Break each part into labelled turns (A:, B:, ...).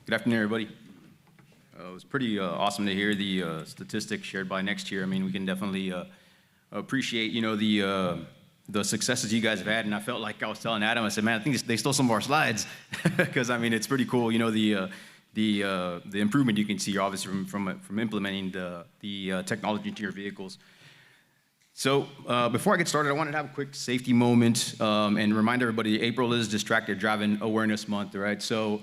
A: Good afternoon, everybody. It was pretty awesome to hear the statistics shared by next year. I mean, we can definitely appreciate, the successes you guys have had. And I felt like I was telling Adam, I said, man, I think they stole some of our slides because I mean, it's pretty cool. The improvement you can see, obviously, from implementing the technology into your vehicles. So before I get started, I wanted to have a quick safety moment and remind everybody April is Distracted Driving Awareness Month, right? So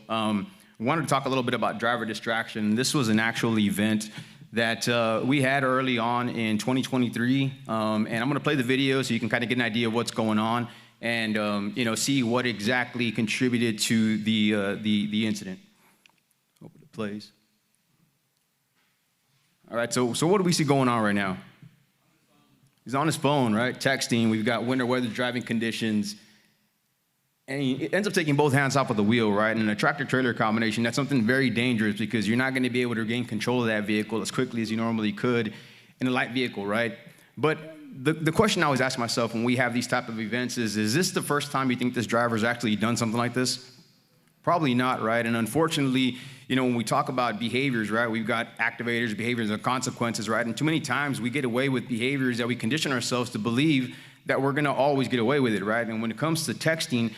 A: we wanted to talk a little bit about driver distraction. This was an actual event that we had early on in 2023, and I'm going to play the video so you can kind of get an idea of what's going on and see what exactly contributed to the incident. Hope it plays. All right, so what do we see going on right now? He's on his phone, right? Texting. We've got winter weather driving conditions. And he ends up taking both hands off of the wheel, right? And in a tractor-trailer combination, that's something very dangerous because you're not going to be able to gain control of that vehicle as quickly as you normally could in a light vehicle, right? But the question I always ask myself when we have these type of events is this the first time you think this driver's actually done something like this? Probably not, right? And unfortunately, when we talk about behaviors, right, we've got activators, behaviors, and consequences, right? And too many times we get away with behaviors that we condition ourselves to believe that we're going to always get away with it, right? And when it comes to texting,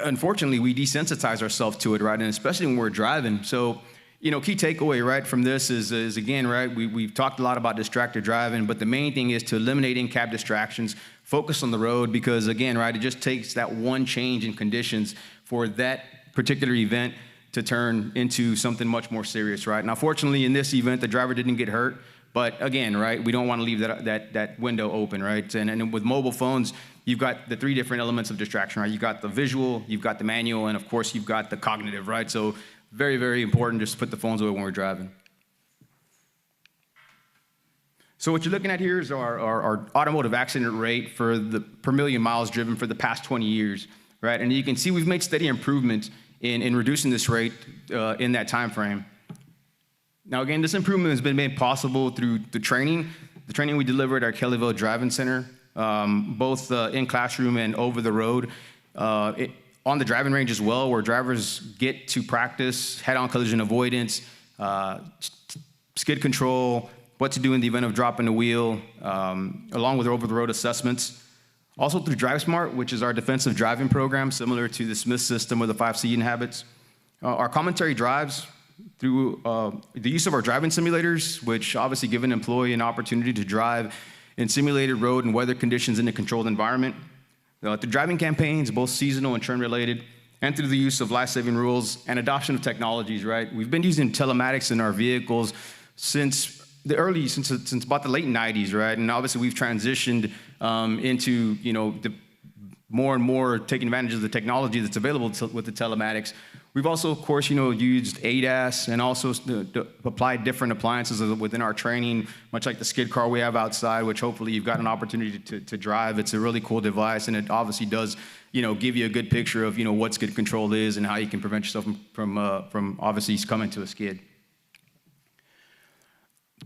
A: unfortunately, we desensitize ourselves to it, right? And especially when we're driving. So, key takeaway, right, from this is again, right, we've talked a lot about distracted driving, but the main thing is to eliminate in-cab distractions, focus on the road, because again, right, it just takes that one change in conditions for that particular event to turn into something much more serious, right? Now, fortunately, in this event, the driver didn't get hurt, but again, right, we don't want to leave that window open, right? And with mobile phones, you've got the three different elements of distraction, right? You've got the visual, you've got the manual, and of course, you've got the cognitive, right? So very, very important just to put the phones away when we're driving. So what you're looking at here is our automotive accident rate per million miles driven for the past 20 years, right? And you can see we've made steady improvements in reducing this rate in that time frame. Now, again, this improvement has been made possible through the training we deliver at our Kellyville Driving Center, both in classroom and over the road, on the driving range as well, where drivers get to practice head-on collision avoidance, skid control, what to do in the event of dropping the wheel, along with over-the-road assessments. Also through DriveSmart, which is our defensive driving program, similar to the Smith system or the 5 seating habits. Our commentary drives through the use of our driving simulators, which obviously give an employee an opportunity to drive in simulated road and weather conditions in a controlled environment. Through driving campaigns, both seasonal and trend-related, and through the use of life-saving rules and adoption of technologies, right? We've been using telematics in our vehicles since about the late 90s, right? And obviously we've transitioned into, the more and more taking advantage of the technology that's available with the telematics. We've also, of course, used ADAS and also applied different appliances within our training, much like the skid car we have outside, which hopefully you've got an opportunity to drive. It's a really cool device, and it obviously does, give you a good picture of, what skid control is and how you can prevent yourself from obviously coming to a skid.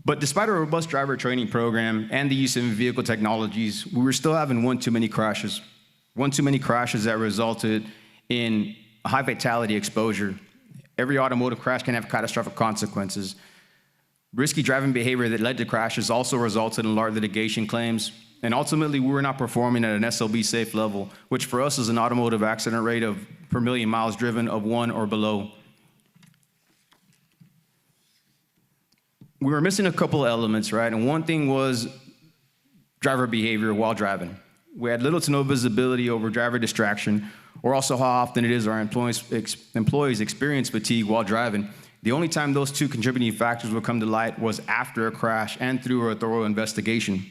A: But despite our robust driver training program and the use of vehicle technologies, we were still having one too many crashes that resulted in a high fatality exposure. Every automotive crash can have catastrophic consequences. Risky driving behavior that led to crashes also resulted in large litigation claims. And ultimately, we were not performing at an SLB safe level, which for us is an automotive accident rate of per million miles driven of 1 or below. We were missing a couple of elements, right? And one thing was driver behavior while driving. We had little to no visibility over driver distraction, or also how often it is our employees experience fatigue while driving. The only time those two contributing factors would come to light was after a crash and through a thorough investigation.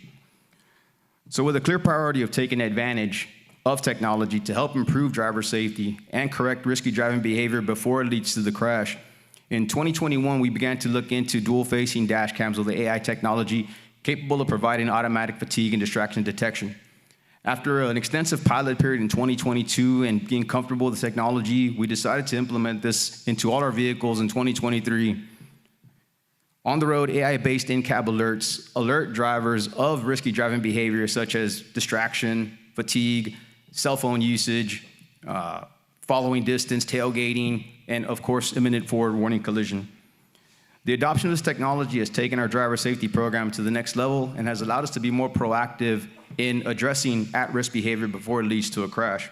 A: So with a clear priority of taking advantage of technology to help improve driver safety and correct risky driving behavior before it leads to the crash, in 2021, we began to look into dual-facing dash cams with the AI technology capable of providing automatic fatigue and distraction detection. After an extensive pilot period in 2022 and being comfortable with the technology, we decided to implement this into all our vehicles in 2023. On the road, AI-based in-cab alerts alert drivers of risky driving behavior such as distraction, fatigue, cell phone usage, following distance, tailgating, and of course, imminent forward warning collision. The adoption of this technology has taken our driver safety program to the next level and has allowed us to be more proactive in addressing at-risk behavior before it leads to a crash.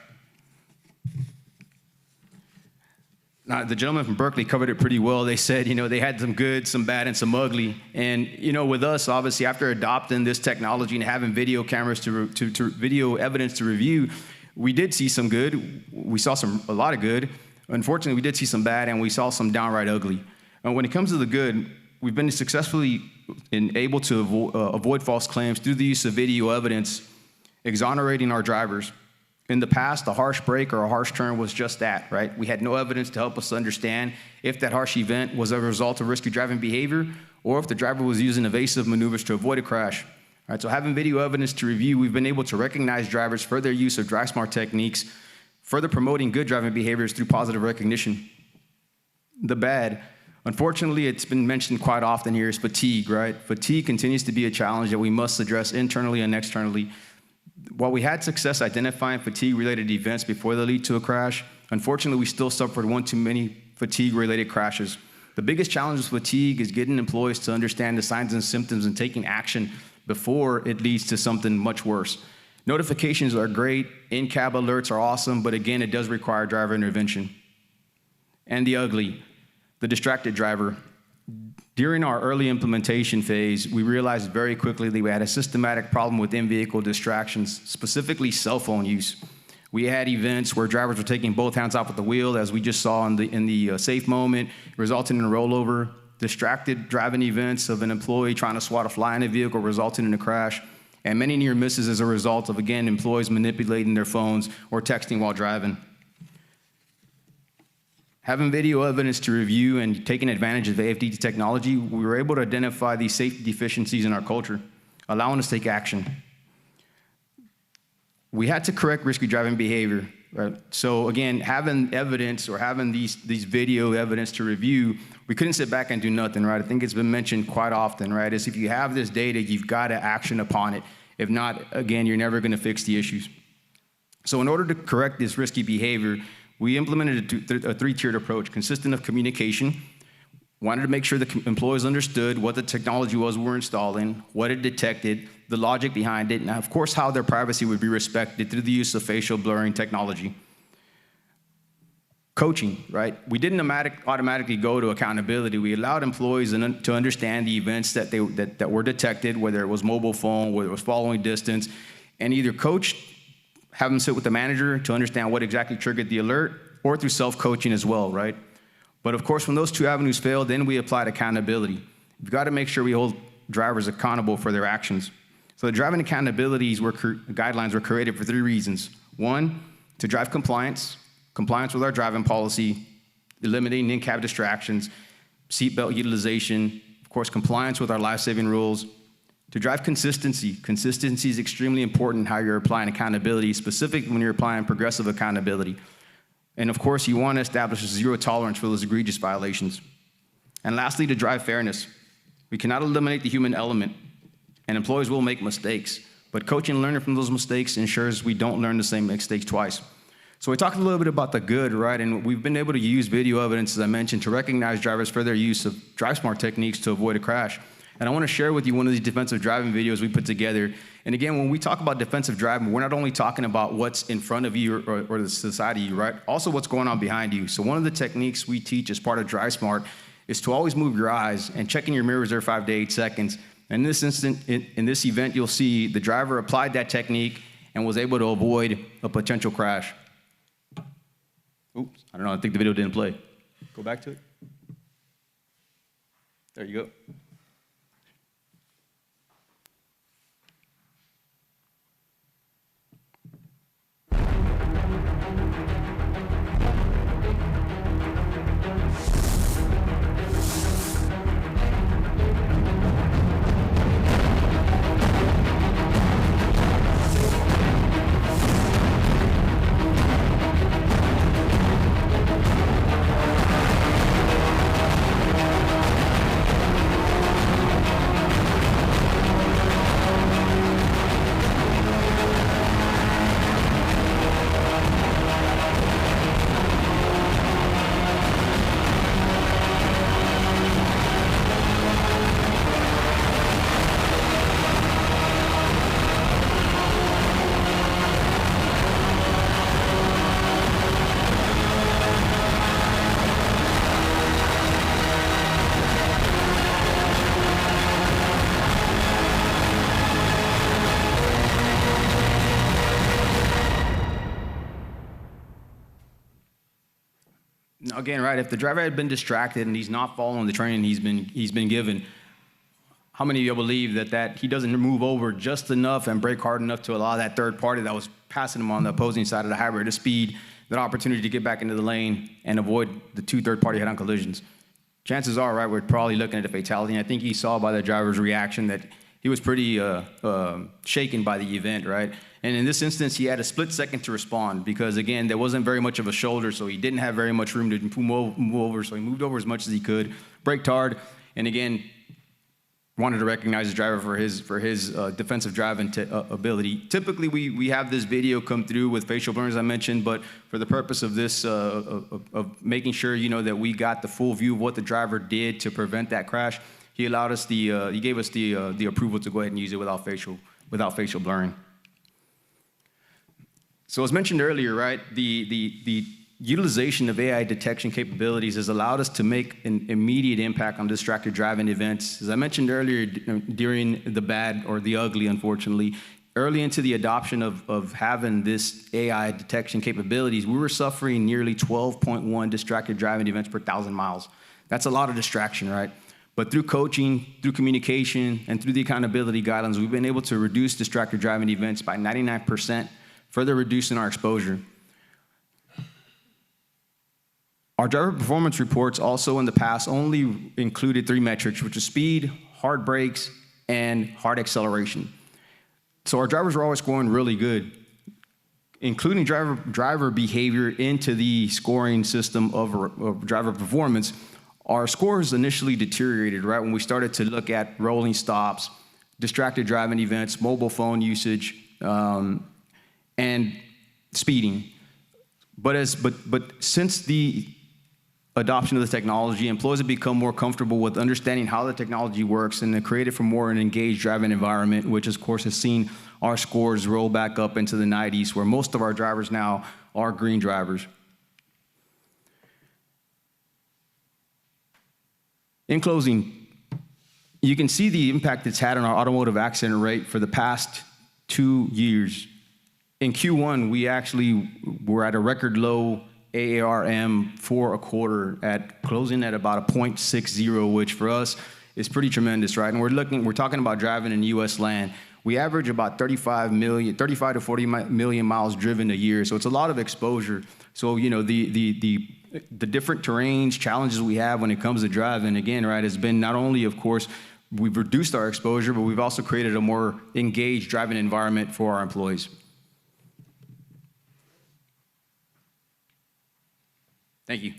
A: Now, the gentleman from Berkeley covered it pretty well. They said, they had some good, some bad, and some ugly. And, with us, obviously, after adopting this technology and having video cameras to video evidence to review, we did see some good. We saw a lot of good. Unfortunately, we did see some bad, and we saw some downright ugly. And when it comes to the good, we've been successfully able to avoid false claims through the use of video evidence, exonerating our drivers. In the past, a harsh brake or a harsh turn was just that, right? We had no evidence to help us understand if that harsh event was a result of risky driving behavior or if the driver was using evasive maneuvers to avoid a crash. All right, so having video evidence to review, we've been able to recognize drivers for their use of drive-smart techniques, further promoting good driving behaviors through positive recognition. The bad, unfortunately, it's been mentioned quite often here, is fatigue, right? Fatigue continues to be a challenge that we must address internally and externally. While we had success identifying fatigue-related events before they lead to a crash, unfortunately, we still suffered one too many fatigue-related crashes. The biggest challenge with fatigue is getting employees to understand the signs and symptoms and taking action before it leads to something much worse. Notifications are great, in-cab alerts are awesome, but again, it does require driver intervention. And the ugly, the distracted driver. During our early implementation phase, we realized very quickly that we had a systematic problem with in-vehicle distractions, specifically cell phone use. We had events where drivers were taking both hands off of the wheel, as we just saw in the safe moment, resulting in a rollover. Distracted driving events of an employee trying to swat a fly in a vehicle, resulting in a crash. And many near misses as a result of, again, employees manipulating their phones or texting while driving. Having video evidence to review and taking advantage of AFD technology, we were able to identify these safety deficiencies in our culture, allowing us to take action. We had to correct risky driving behavior, right? So again, having evidence or having these video evidence to review, we couldn't sit back and do nothing, right? I think it's been mentioned quite often, right? Is if you have this data, you've got to action upon it. If not, again, you're never going to fix the issues. So in order to correct this risky behavior, we implemented a three-tiered approach consistent of communication. Wanted to make sure the employees understood what the technology was we were installing, what it detected, the logic behind it, and of course how their privacy would be respected through the use of facial blurring technology. Coaching, right? We didn't automatically go to accountability. We allowed employees to understand the events that were detected, whether it was mobile phone, whether it was following distance, and either coach, have them sit with the manager to understand what exactly triggered the alert, or through self-coaching as well, right? But of course, when those two avenues fail, then we applied accountability. We've got to make sure we hold drivers accountable for their actions. So the driving accountabilities guidelines were created for three reasons. One, to drive compliance with our driving policy, eliminating in-cab distractions, seatbelt utilization, of course, compliance with our life-saving rules. To drive consistency. Consistency is extremely important in how you're applying accountability, specifically when you're applying progressive accountability. And of course, you want to establish a zero tolerance for those egregious violations. And lastly, to drive fairness. We cannot eliminate the human element, and employees will make mistakes, but coaching and learning from those mistakes ensures we don't learn the same mistakes twice. So we talked a little bit about the good, right? And we've been able to use video evidence, as I mentioned, to recognize drivers for their use of drive-smart techniques to avoid a crash. And I want to share with you one of these defensive driving videos we put together. And again, when we talk about defensive driving, we're not only talking about what's in front of you or the side of you, right? Also what's going on behind you. So one of the techniques we teach as part of DriveSmart is to always move your eyes and checking your mirrors every 5 to 8 seconds. And in this event, you'll see the driver applied that technique and was able to avoid a potential crash. Oops, I don't know, I think the video didn't play. Go back to it. There you go. again, right, if the driver had been distracted and he's not following the training he's been given, how many of you believe that he doesn't move over just enough and brake hard enough to allow that third party that was passing him on the opposing side of the highway to speed, that opportunity to get back into the lane and avoid the two third-party head-on collisions? Chances are, right, we're probably looking at a fatality. And I think he saw by the driver's reaction that he was pretty shaken by the event, right? And in this instance, he had a split second to respond because, again, there wasn't very much of a shoulder, so he didn't have very much room to move over. So he moved over as much as he could, braked hard, and again, wanted to recognize the driver for his defensive driving ability. Typically, we have this video come through with facial blurring, as I mentioned, but for the purpose of this, of making sure, you know, that we got the full view of what the driver did to prevent that crash, he gave us the approval to go ahead and use it without facial blurring. So as mentioned earlier, right, the utilization of AI detection capabilities has allowed us to make an immediate impact on distracted driving events. As I mentioned earlier, during the bad or the ugly, unfortunately, early into the adoption of having this AI detection capabilities, we were suffering nearly 12.1 distracted driving events per 1,000 miles. That's a lot of distraction, right? But through coaching, through communication, and through the accountability guidelines, we've been able to reduce distracted driving events by 99%, further reducing our exposure. Our driver performance reports also in the past only included 3 metrics, which is speed, hard brakes, and hard acceleration. So our drivers were always scoring really good, including driver behavior into the scoring system of driver performance. Our scores initially deteriorated, right, when we started to look at rolling stops, distracted driving events, mobile phone usage, and speeding. But since the adoption of the technology, employees have become more comfortable with understanding how the technology works and created for more an engaged driving environment, which of course has seen our scores roll back up into the 90s, where most of our drivers now are green drivers. In closing, you can see the impact it's had on our automotive accident rate for the past 2 years. In Q1, we actually were at a record low AARM for a quarter, at closing at about a 0.60, which for us is pretty tremendous, right? And we're talking about driving in U.S. land. We average about 35 to 40 million miles driven a year, so it's a lot of exposure. So, you know, the different terrains, challenges we have when it comes to driving, again, right, has been not only, of course, we've reduced our exposure, but we've also created a more engaged driving environment for our employees. Thank you.